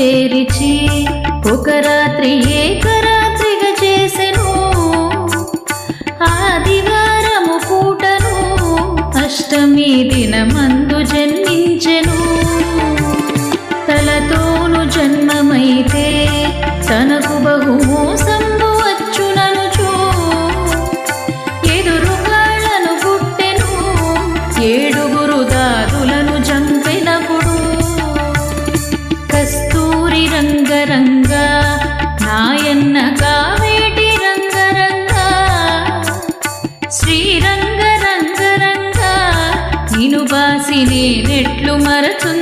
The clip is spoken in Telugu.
చేరిచి ఒక రాత్రి ఏకరాత్రిగా చేసెను. ఆదివారము పూటను అష్టమి దినమందు జన్మించెను. తలతోను జన్మమైతే తనకు బహు మోసంబు వచ్చుననుచు ఎదురు కాళ్ళను పుట్టెను. ఏడుగురు దాదులను చంపెనప్పుడు కస్తూరి రంగరంగ నాయన్న కావేటి రంగరంగ శ్రీరంగ రంగరంగ నిను బాసి నేనెట్లు మరచుందును.